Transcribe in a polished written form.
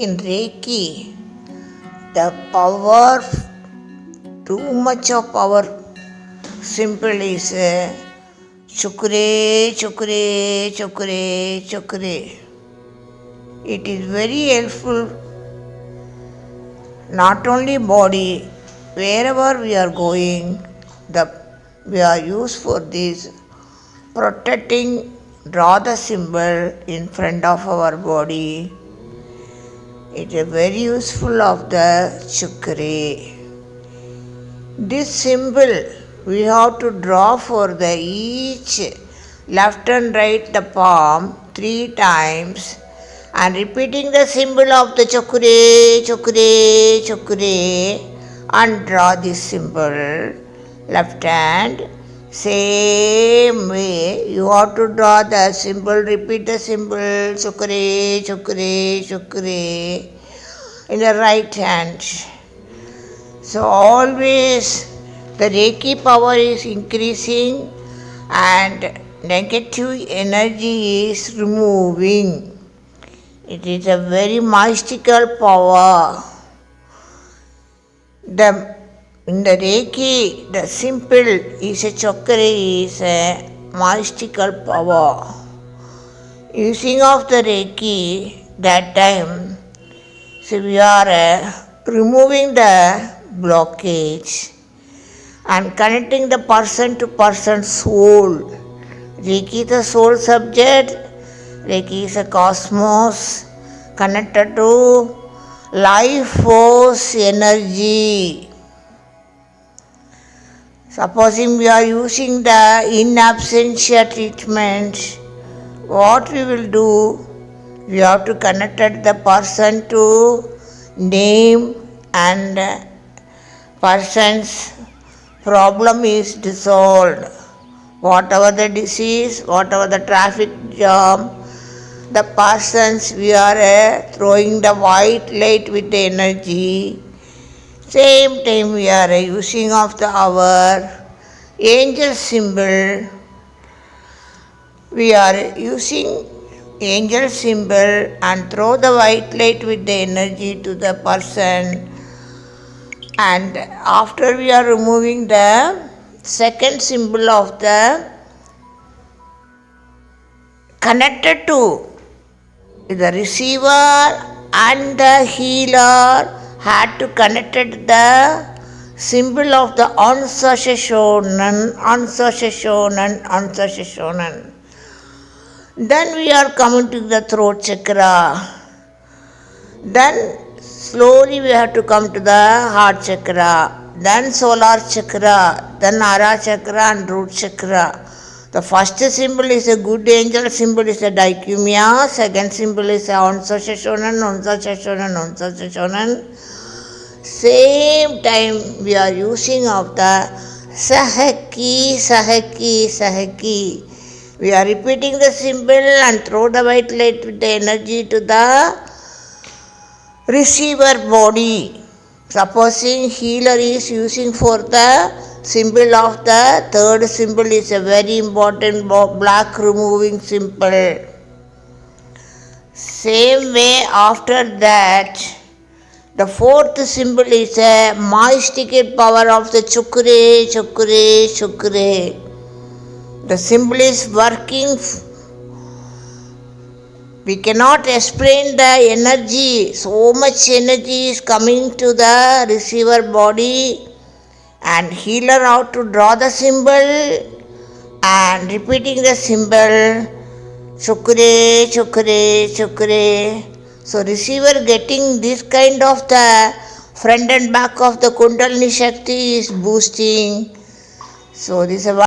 In Reiki, the power, too much of power, simple is chukre, chukre, chukre, chukre. It is very helpful, not only body, wherever we are going, we are used for this, protecting, draw the symbol in front of our body. It is very useful of the chukre. This symbol we have to draw for the each left and right the palm 3 times and repeating the symbol of the chukre, chukre, chukre and draw this symbol left hand. Same way you have to draw the symbol, repeat the symbol chukre, chukre, chukre in the right hand. So always the Reiki power is increasing and negative energy is removing. It is a very mystical power. In the Reiki, the simple is a chakra is a mystical power. Using of the Reiki that time, so we are removing the blockage and connecting the person to person soul. Reiki is the soul subject. Reiki is a cosmos connected to life force energy. Supposing we are using the in absentia treatment, what we will do? We have to connect the person to name and person's problem is dissolved. Whatever the disease, whatever the traffic jam, the persons we are throwing the white light with the energy. Same time we are using of our angel symbol. We are using angel symbol and throw the white light with the energy to the person. And after we are removing the second symbol of the connected to the receiver and the healer had to connect the symbol of the Ansasashonan, Ansasashonan, Ansasashonan. Then we are coming to the throat chakra. Then slowly we have to come to the heart chakra, then solar chakra, then Ara chakra and root chakra. The first symbol is a good angel symbol is a dicumia, second symbol is a Ansasashonan, Ansasashonan, Ansasashonan. Same time we are using of the Sahaki, Sahaki, Sahaki. We are repeating the symbol and throw the white light with the energy to the receiver body. Supposing healer is using for the symbol of the third symbol is a very important black removing symbol. Same way after that, the fourth symbol is a mystical power of the chukre, chukre, chukre. The symbol is working. We cannot explain the energy. So much energy is coming to the receiver body and healer out to draw the symbol and repeating the symbol chukre, chukre, chukre. So receiver getting this kind of the front and back of the Kundalini Shakti is boosting. So this is